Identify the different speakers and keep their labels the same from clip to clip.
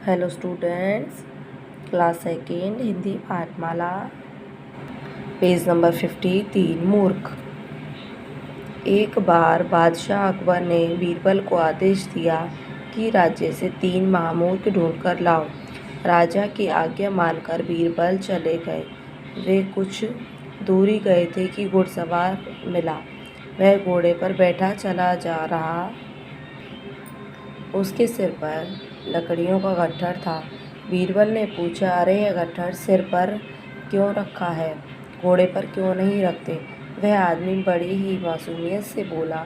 Speaker 1: Hello students, class second Hindi Pathmala, page number 53। मूर्ख। एक बार बादशाह अकबर ने बीरबल को आदेश दिया कि राज्य से 3 महामूर्ख ढूंढकर लाओ। राजा की आज्ञा मानकर बीरबल चले गए। वे कुछ दूरी गए थे कि घुड़सवार मिला। वह घोड़े पर बैठा चला जा रहा। उसके सिर पर लकड़ियों का गट्ठर था। बीरबल ने पूछा, अरे यह गट्ठर सिर पर क्यों रखा है, घोड़े पर क्यों नहीं रखते? वह आदमी बड़ी ही मासूमियत से बोला,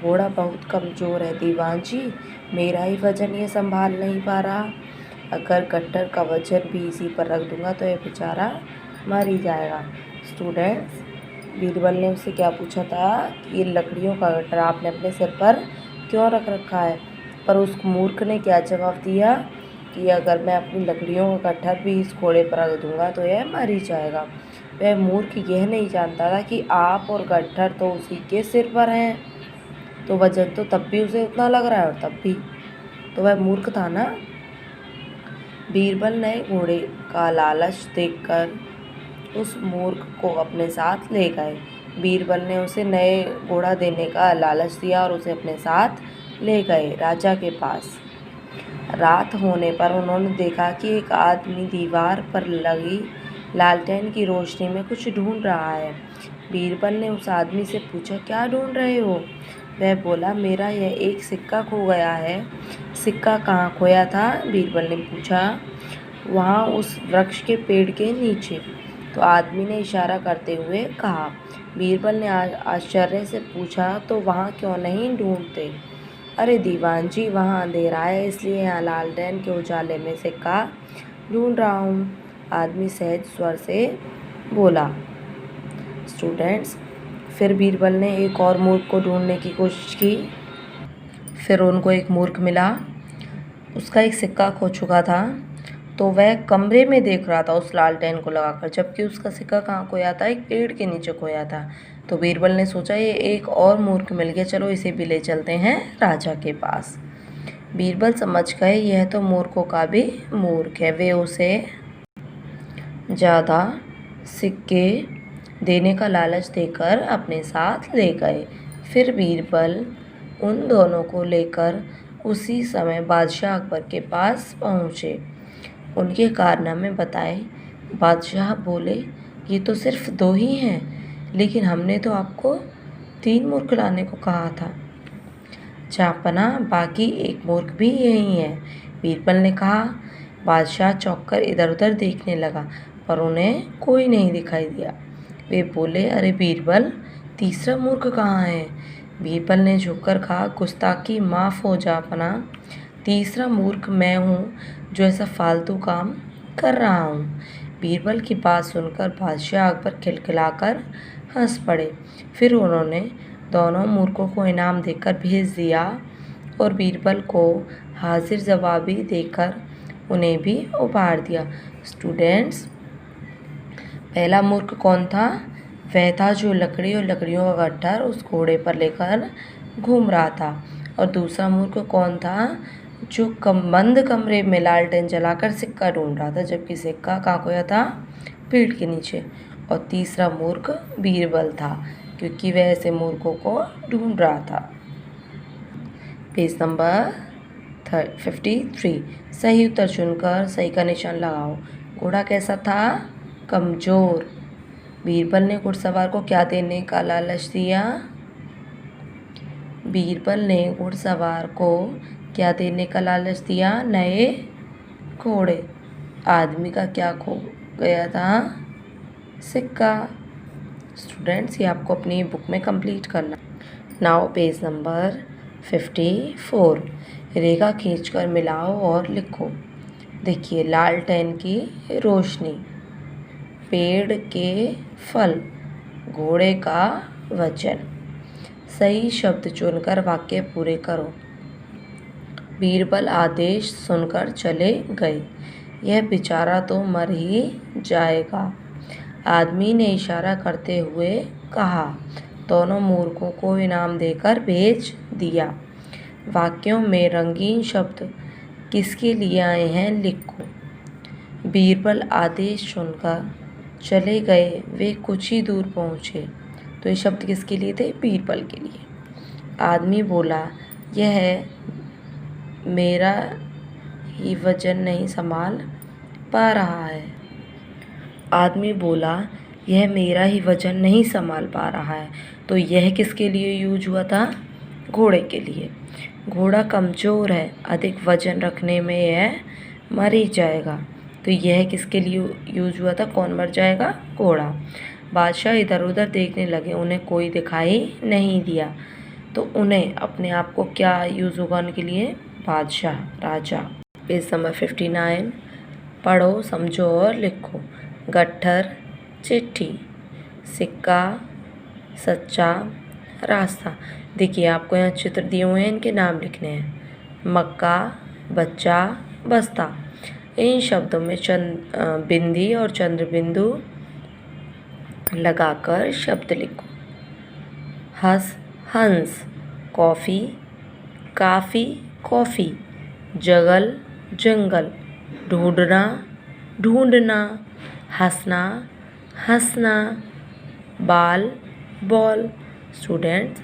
Speaker 1: घोड़ा बहुत कमज़ोर है दीवान जी, मेरा ही वजन ये संभाल नहीं पा रहा। अगर गट्ठर का वजन भी इसी पर रख दूंगा तो यह बेचारा मर ही जाएगा। स्टूडेंट्स, बीरबल ने उससे क्या पूछा था कि ये लकड़ियों का गट्ठर आपने अपने सिर पर क्यों रख रखा है? पर उस मूर्ख ने क्या जवाब दिया कि अगर मैं अपनी लकड़ियों का गट्ठर भी इस घोड़े पर रख दूंगा तो यह मर ही जाएगा। वह मूर्ख यह नहीं जानता था कि आप और गट्ठर तो उसी के सिर पर हैं, तो वजन तो तब भी उसे उतना लग रहा है और तब भी, तो वह मूर्ख था ना। बीरबल नए घोड़े का लालच देखकर उस मूर्ख को अपने साथ ले गए। बीरबल ने उसे नए घोड़ा देने का लालच दिया और उसे अपने साथ ले गए राजा के पास। रात होने पर उन्होंने देखा कि एक आदमी दीवार पर लगी लालटेन की रोशनी में कुछ ढूंढ रहा है। बीरबल ने उस आदमी से पूछा, क्या ढूंढ रहे हो? वह बोला, मेरा यह एक सिक्का खो गया है। सिक्का कहाँ खोया था? बीरबल ने पूछा। वहाँ उस वृक्ष के पेड़ के नीचे, तो आदमी ने इशारा करते हुए कहा। बीरबल ने आश्चर्य से पूछा, तो वहाँ क्यों नहीं ढूंढते? अरे दीवान जी, वहाँ अंधेरा है, इसलिए यहाँ लालटेन के उजाले में सिक्का ढूंढ रहा हूँ, आदमी सहज स्वर से बोला। स्टूडेंट्स, फिर बीरबल ने एक और मूर्ख को ढूंढने की कोशिश की। फिर उनको एक मूर्ख मिला, उसका एक सिक्का खो चुका था, तो वह कमरे में देख रहा था उस लालटेन को लगाकर, जबकि उसका सिक्का कहाँ खोया था? एक पेड़ के नीचे खोया था। तो बीरबल ने सोचा, ये एक और मूर्ख मिल गया, चलो इसे भी ले चलते हैं राजा के पास। बीरबल समझ गए यह तो मूर्खों का भी मूर्ख है। वे उसे ज़्यादा सिक्के देने का लालच देकर अपने साथ ले गए। फिर बीरबल उन दोनों को लेकर उसी समय बादशाह अकबर के पास पहुँचे। उनके कारनामे बताए। बादशाह बोले, ये तो सिर्फ 2 ही हैं, लेकिन हमने तो आपको 3 मूर्ख लाने को कहा था। जापना, बाकी एक मूर्ख भी यही है, बीरबल ने कहा। बादशाह चौंककर इधर उधर देखने लगा, पर उन्हें कोई नहीं दिखाई दिया। वे बोले, अरे बीरबल, तीसरा मूर्ख कहाँ है? बीरबल ने झुककर कहा, गुस्ताखी माफ़ हो जापना, तीसरा मूर्ख मैं हूँ जो ऐसा फालतू काम कर रहा हूँ। बीरबल की बात सुनकर बादशाह अकबर खिलखिलाकर हंस पड़े। फिर उन्होंने दोनों मूर्खों को इनाम देकर भेज दिया और बीरबल को हाजिर जवाबी देकर उन्हें भी उभार दिया। स्टूडेंट्स, पहला मूर्ख कौन था? वह था जो लकड़ी और लकड़ियों का गट्ठर उस घोड़े पर लेकर घूम रहा था। और दूसरा मूर्ख कौन था? जो बंद कमरे में लालटेन जलाकर सिक्का ढूंढ रहा था, जबकि सिक्का कहाँ खोया था? पेड़ के नीचे। और तीसरा मूर्ख बीरबल था, क्योंकि वह ऐसे मूर्खों को ढूंढ रहा था। Page number 53। सही उत्तर चुनकर सही का निशान लगाओ। घोड़ा कैसा था? कमज़ोर। बीरबल ने घुड़सवार को क्या देने का लालच दिया? बीरबल ने घुड़सवार को क्या देने का लालच दिया? नए घोड़े। आदमी का क्या खो गया था? सिक्का। स्टूडेंट्स, ये आपको अपनी बुक में कंप्लीट करना। Now page number 54। रेखा खींचकर मिलाओ और लिखो। देखिए, लालटेन की रोशनी, पेड़ के फल, घोड़े का वजन। सही शब्द चुनकर वाक्य पूरे करो। बीरबल आदेश सुनकर चले गए। यह बेचारा तो मर ही जाएगा, आदमी ने इशारा करते हुए कहा। दोनों मूर्खों को इनाम देकर भेज दिया। वाक्यों में रंगीन शब्द किसके लिए आए हैं लिखो। बीरबल आदेश सुनकर चले गए। वे कुछ ही दूर पहुँचे। तो ये शब्द किसके लिए थे? बीरबल के लिए। आदमी बोला, यह मेरा ही वजन नहीं संभाल पा रहा है। आदमी बोला, यह मेरा ही वजन नहीं संभाल पा रहा है। तो यह किसके लिए यूज हुआ था? घोड़े के लिए। घोड़ा कमज़ोर है, अधिक वजन रखने में यह मर ही जाएगा। तो यह किसके लिए यूज हुआ था? कौन मर जाएगा? घोड़ा। बादशाह इधर उधर देखने लगे, उन्हें कोई दिखाई नहीं दिया। तो उन्हें अपने आप को क्या यूज होगा उनके लिए? बादशाह, राजा। Page number 59। पढ़ो, समझो और लिखो। गट्ठर, चिट्ठी, सिक्का, सच्चा, रास्ता। देखिए आपको यहाँ चित्र दिए हुए हैं, इनके नाम लिखने हैं। मक्का, बच्चा, बस्ता। इन शब्दों में बिंदी और चंद्र बिंदु लगाकर शब्द लिखो। हंस, कॉफ़ी, काफ़ी, कॉफ़ी। जगल, जंगल। ढूंढना, ढूंढना। हंसना, हंसना। बाल, बॉल। स्टूडेंट्स,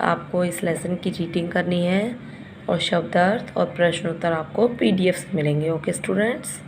Speaker 1: आपको इस लेसन की रीडिंग करनी है और शब्दार्थ और प्रश्नोत्तर आपको PDF से मिलेंगे। Okay students.